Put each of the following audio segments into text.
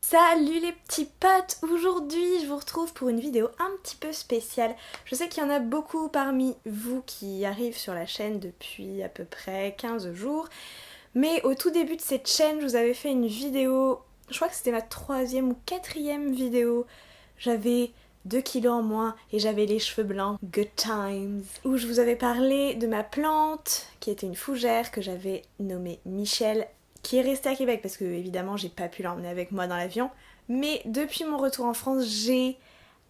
Salut les petits potes! Aujourd'hui je vous retrouve pour une vidéo un petit peu spéciale. Je sais qu'il y en a beaucoup parmi vous qui arrivent sur la chaîne depuis à peu près 15 jours. Mais au tout début de cette chaîne, je vous avais fait une vidéo, je crois que c'était ma 3e ou 4e vidéo. J'avais 2 kilos en moins et j'avais les cheveux blancs. Good times! Où je vous avais parlé de ma plante, qui était une fougère que j'avais nommée Michel, qui est restée à Québec parce que évidemment j'ai pas pu l'emmener avec moi dans l'avion. Mais depuis mon retour en France, j'ai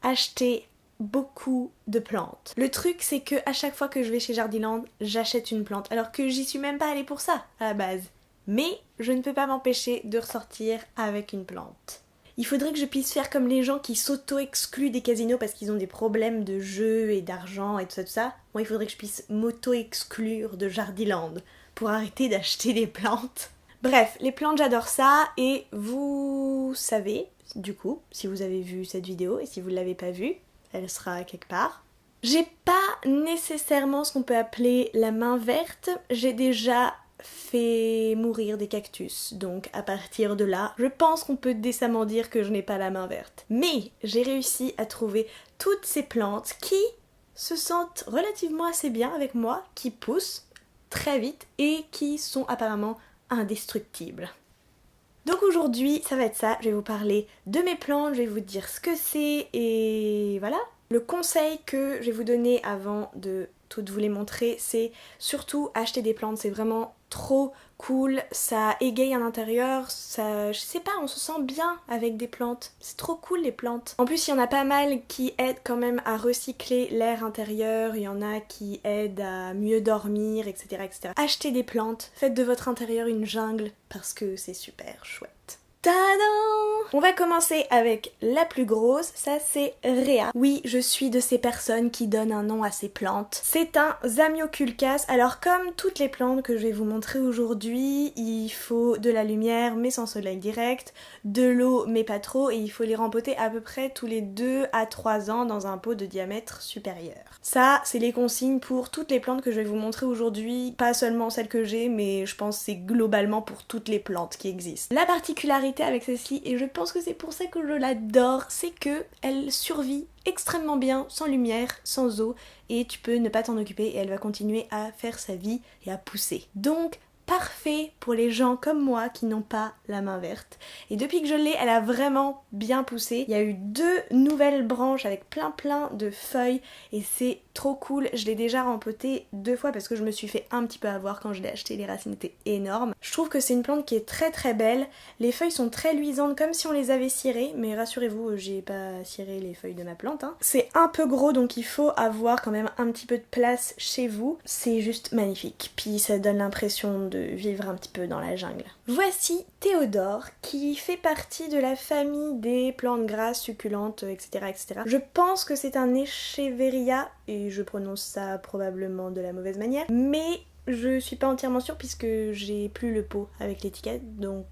acheté beaucoup de plantes. Le truc c'est que à chaque fois que je vais chez Jardiland, j'achète une plante alors que j'y suis même pas allée pour ça à la base. Mais je ne peux pas m'empêcher de ressortir avec une plante. Il faudrait que je puisse faire comme les gens qui s'auto-excluent des casinos parce qu'ils ont des problèmes de jeu et d'argent et tout ça. Moi il faudrait que je puisse m'auto-exclure de Jardiland pour arrêter d'acheter des plantes. Bref, les plantes j'adore ça et vous savez, du coup, si vous avez vu cette vidéo et si vous ne l'avez pas vue, elle sera quelque part. J'ai pas nécessairement ce qu'on peut appeler la main verte, j'ai déjà fait mourir des cactus, donc à partir de là, je pense qu'on peut décemment dire que je n'ai pas la main verte. Mais j'ai réussi à trouver toutes ces plantes qui se sentent relativement assez bien avec moi, qui poussent très vite et qui sont apparemment indestructibles. Donc aujourd'hui, ça va être ça, je vais vous parler de mes plantes, je vais vous dire ce que c'est et voilà. Le conseil que je vais vous donner avant de toutes vous les montrer, c'est surtout acheter des plantes, c'est vraiment trop cool, ça égaye à l'intérieur, ça, je sais pas, on se sent bien avec des plantes, c'est trop cool les plantes. En plus il y en a pas mal qui aident quand même à recycler l'air intérieur, il y en a qui aident à mieux dormir, etc. etc. Achetez des plantes, faites de votre intérieur une jungle, parce que c'est super chouette. Tadam! On va commencer avec la plus grosse, ça c'est Rhea. Oui, je suis de ces personnes qui donnent un nom à ces plantes. C'est un Zamioculcas. Alors comme toutes les plantes que je vais vous montrer aujourd'hui, il faut de la lumière mais sans soleil direct, de l'eau mais pas trop et il faut les rempoter à peu près tous les 2 à 3 ans dans un pot de diamètre supérieur. Ça, c'est les consignes pour toutes les plantes que je vais vous montrer aujourd'hui, pas seulement celles que j'ai, mais je pense que c'est globalement pour toutes les plantes qui existent. La particularité avec celle-ci, et je pense que c'est pour ça que je l'adore, c'est que elle survit extrêmement bien sans lumière, sans eau, et tu peux ne pas t'en occuper et elle va continuer à faire sa vie et à pousser. Donc parfait pour les gens comme moi qui n'ont pas la main verte. Et depuis que je l'ai, elle a vraiment bien poussé. Il y a eu 2 nouvelles branches avec plein de feuilles et c'est trop cool. Je l'ai déjà rempotée 2 fois parce que je me suis fait un petit peu avoir quand je l'ai acheté, les racines étaient énormes. Je trouve que c'est une plante qui est très belle. Les feuilles sont très luisantes comme si on les avait cirées, mais rassurez-vous, j'ai pas ciré les feuilles de ma plante. C'est un peu gros donc il faut avoir quand même un petit peu de place chez vous. C'est juste magnifique. Puis ça donne l'impression de vivre un petit peu dans la jungle. Voici Théodore qui fait partie de la famille des plantes grasses, succulentes, etc. Je pense que c'est un Echeveria et je prononce ça probablement de la mauvaise manière, mais je suis pas entièrement sûre puisque j'ai plus le pot avec l'étiquette donc...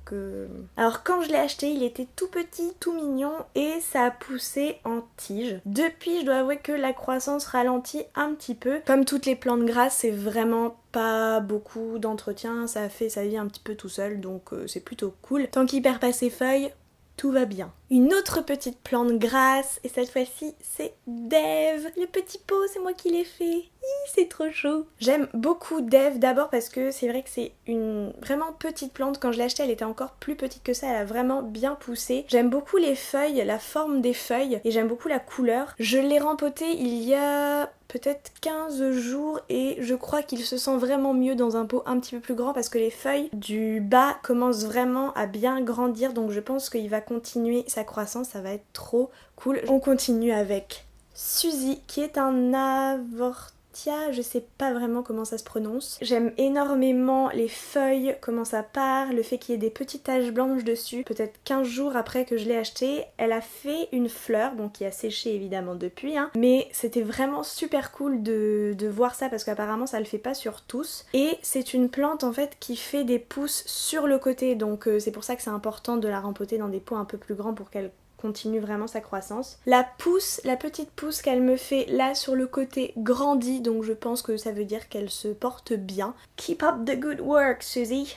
Alors quand je l'ai acheté il était tout petit, tout mignon et ça a poussé en tige. Depuis je dois avouer que la croissance ralentit un petit peu. Comme toutes les plantes grasses c'est vraiment pas beaucoup d'entretien, ça fait sa vie un petit peu tout seul donc c'est plutôt cool. Tant qu'il perd pas ses feuilles, tout va bien. Une autre petite plante grasse, et cette fois-ci c'est Dave. Le petit pot, c'est moi qui l'ai fait. C'est trop chaud. J'aime beaucoup Dave d'abord parce que c'est vrai que c'est une vraiment petite plante. Quand je l'ai achetée, elle était encore plus petite que ça, elle a vraiment bien poussé. J'aime beaucoup les feuilles, la forme des feuilles, et j'aime beaucoup la couleur. Je l'ai rempotée il y a peut-être 15 jours et je crois qu'il se sent vraiment mieux dans un pot un petit peu plus grand parce que les feuilles du bas commencent vraiment à bien grandir donc je pense qu'il va continuer sa croissance, ça va être trop cool. On continue avec Suzy qui est un avortia, je sais pas vraiment comment ça se prononce. J'aime énormément les feuilles, comment ça part, le fait qu'il y ait des petites taches blanches dessus. Peut-être 15 jours après que je l'ai acheté, elle a fait une fleur, bon qui a séché évidemment depuis, mais c'était vraiment super cool de voir ça parce qu'apparemment ça le fait pas sur tous. Et c'est une plante en fait qui fait des pousses sur le côté, donc c'est pour ça que c'est important de la rempoter dans des pots un peu plus grands pour qu'elle continue vraiment sa croissance. La petite pousse qu'elle me fait là sur le côté grandit, donc je pense que ça veut dire qu'elle se porte bien. Keep up the good work, Suzy!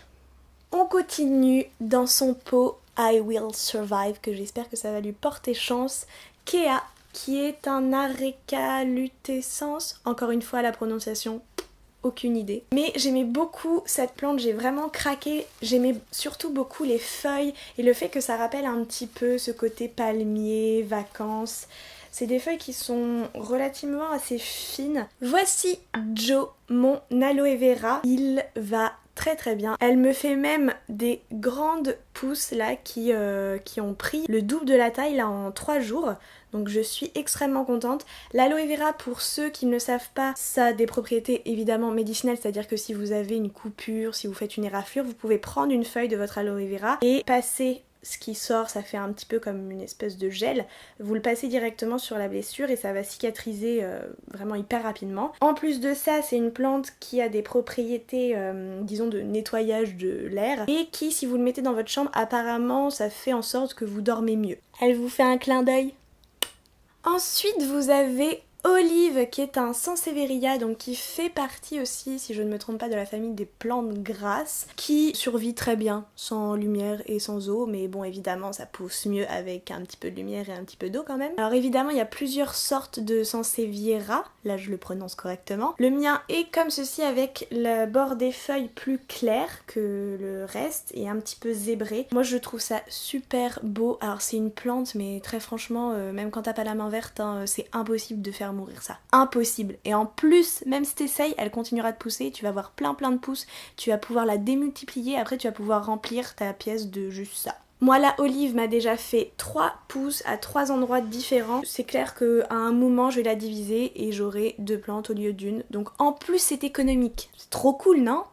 On continue dans son pot I Will Survive, que j'espère que ça va lui porter chance. Kea, qui est un Areca lutescens, encore une fois la prononciation, aucune idée. Mais j'aimais beaucoup cette plante, j'ai vraiment craqué, j'aimais surtout beaucoup les feuilles et le fait que ça rappelle un petit peu ce côté palmier, vacances. C'est des feuilles qui sont relativement assez fines. Voici Jo, mon aloe vera. Il va très très bien. Elle me fait même des grandes pousses là qui ont pris le double de la taille là en 3 jours. Donc je suis extrêmement contente. L'aloe vera, pour ceux qui ne le savent pas, ça a des propriétés évidemment médicinales, c'est-à-dire que si vous avez une coupure, si vous faites une éraflure, vous pouvez prendre une feuille de votre aloe vera et passer ce qui sort, ça fait un petit peu comme une espèce de gel. Vous le passez directement sur la blessure et ça va cicatriser vraiment hyper rapidement. En plus de ça, c'est une plante qui a des propriétés, disons, de nettoyage de l'air et qui, si vous le mettez dans votre chambre, apparemment, ça fait en sorte que vous dormez mieux. Elle vous fait un clin d'œil. Ensuite, vous avez Olive, qui est un Sansevieria, donc qui fait partie aussi, si je ne me trompe pas, de la famille des plantes grasses, qui survit très bien sans lumière et sans eau, mais bon, évidemment, ça pousse mieux avec un petit peu de lumière et un petit peu d'eau quand même. Alors évidemment, il y a plusieurs sortes de Sansevieria, là je le prononce correctement. Le mien est comme ceci, avec le bord des feuilles plus clair que le reste et un petit peu zébré. Moi, je trouve ça super beau. Alors c'est une plante, mais très franchement, même quand t'as pas la main verte, hein, c'est impossible de faire mourir ça. Impossible. Et en plus, même si t'essayes, elle continuera de pousser, tu vas avoir plein de pousses, tu vas pouvoir la démultiplier, après tu vas pouvoir remplir ta pièce de juste ça. Moi, la olive m'a déjà fait 3 pousses à 3 endroits différents. C'est clair qu'à un moment, je vais la diviser et j'aurai 2 plantes au lieu d'une. Donc en plus, c'est économique. C'est trop cool, non ?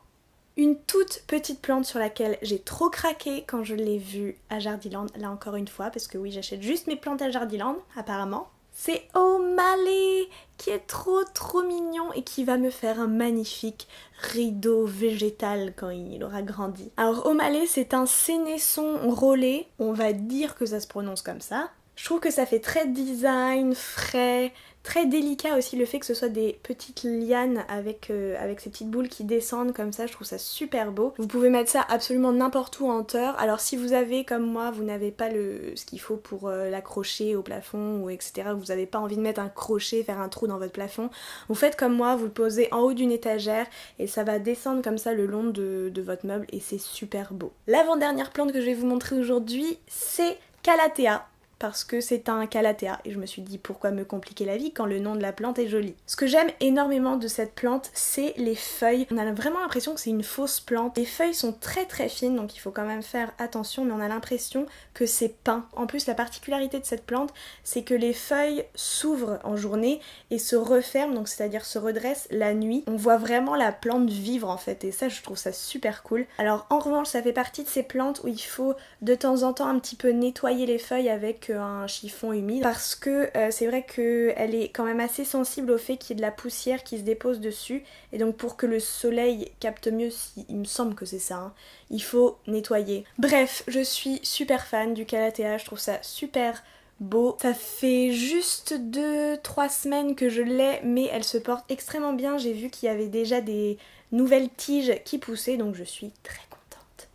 Une toute petite plante sur laquelle j'ai trop craqué quand je l'ai vue à Jardiland, là encore une fois, parce que oui, j'achète juste mes plantes à Jardiland, apparemment. C'est O'Malley, qui est trop mignon et qui va me faire un magnifique rideau végétal quand il aura grandi. Alors O'Malley, c'est un sénesson rôlé, on va dire que ça se prononce comme ça. Je trouve que ça fait très design, frais, très délicat aussi le fait que ce soit des petites lianes avec ces petites boules qui descendent comme ça, je trouve ça super beau. Vous pouvez mettre ça absolument n'importe où en hauteur. Alors si vous avez, comme moi, vous n'avez pas ce qu'il faut pour l'accrocher au plafond ou etc., vous n'avez pas envie de mettre un crochet, faire un trou dans votre plafond, vous faites comme moi, vous le posez en haut d'une étagère et ça va descendre comme ça le long de votre meuble et c'est super beau. L'avant-dernière plante que je vais vous montrer aujourd'hui, c'est Calathea. Parce que c'est un calathea et je me suis dit pourquoi me compliquer la vie quand le nom de la plante est joli. Ce que j'aime énormément de cette plante, c'est les feuilles. On a vraiment l'impression que c'est une fausse plante. Les feuilles sont très fines, donc il faut quand même faire attention, mais on a l'impression que c'est peint. En plus, la particularité de cette plante, c'est que les feuilles s'ouvrent en journée et se referment, donc c'est-à-dire se redressent la nuit. On voit vraiment la plante vivre en fait et ça, je trouve ça super cool. Alors en revanche, ça fait partie de ces plantes où il faut de temps en temps un petit peu nettoyer les feuilles avec un chiffon humide parce que c'est vrai qu'elle est quand même assez sensible au fait qu'il y ait de la poussière qui se dépose dessus et donc pour que le soleil capte mieux, il me semble que c'est ça, hein, il faut nettoyer. Bref, je suis super fan du calathea, je trouve ça super beau. Ça fait juste 2-3 semaines que je l'ai mais elle se porte extrêmement bien, j'ai vu qu'il y avait déjà des nouvelles tiges qui poussaient donc je suis très contente.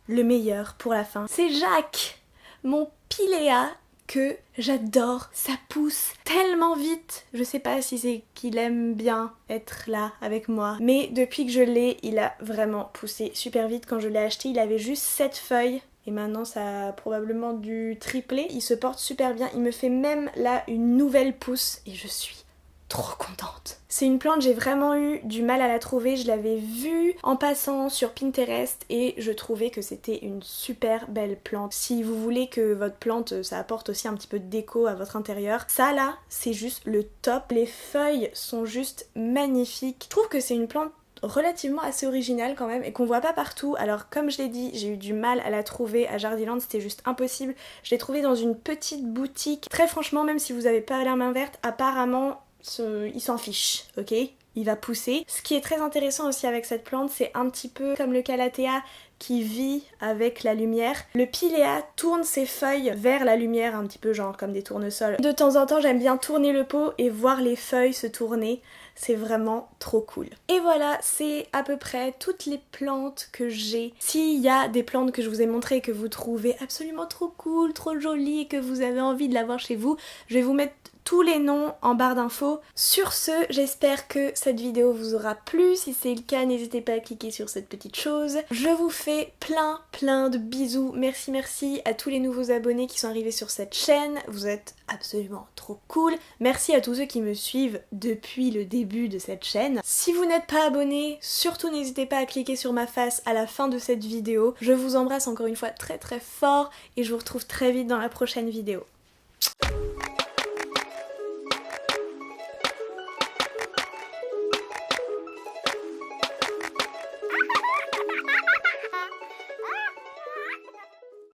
Le meilleur pour la fin, c'est Jacques, mon pilea que j'adore, ça pousse tellement vite. Je sais pas si c'est qu'il aime bien être là avec moi, mais depuis que je l'ai, il a vraiment poussé super vite. Quand je l'ai acheté, il avait juste 7 feuilles. Et maintenant ça a probablement dû tripler. Il se porte super bien, il me fait même là une nouvelle pousse et je suis trop contente. C'est une plante, j'ai vraiment eu du mal à la trouver, je l'avais vue en passant sur Pinterest et je trouvais que c'était une super belle plante. Si vous voulez que votre plante, ça apporte aussi un petit peu de déco à votre intérieur, ça là, c'est juste le top. Les feuilles sont juste magnifiques. Je trouve que c'est une plante relativement assez originale quand même et qu'on voit pas partout. Alors comme je l'ai dit, j'ai eu du mal à la trouver à Jardiland, c'était juste impossible. Je l'ai trouvée dans une petite boutique. Très franchement, même si vous avez pas la main verte, apparemment il s'en fiche, ok ? Il va pousser. Ce qui est très intéressant aussi avec cette plante, c'est un petit peu comme le calathea qui vit avec la lumière. Le pilea tourne ses feuilles vers la lumière, un petit peu genre comme des tournesols. De temps en temps, j'aime bien tourner le pot et voir les feuilles se tourner. c'est vraiment trop cool. Et voilà, c'est à peu près toutes les plantes que j'ai. S'il y a des plantes que je vous ai montrées et que vous trouvez absolument trop cool, trop jolies et que vous avez envie de l'avoir chez vous, je vais vous mettre tous les noms en barre d'infos. Sur ce, j'espère que cette vidéo vous aura plu. Si c'est le cas, n'hésitez pas à cliquer sur cette petite chose. Je vous fais plein de bisous. Merci à tous les nouveaux abonnés qui sont arrivés sur cette chaîne. Vous êtes absolument trop cool. Merci à tous ceux qui me suivent depuis le début de cette chaîne. Si vous n'êtes pas abonné, surtout n'hésitez pas à cliquer sur ma face à la fin de cette vidéo. Je vous embrasse encore une fois très fort et je vous retrouve très vite dans la prochaine vidéo.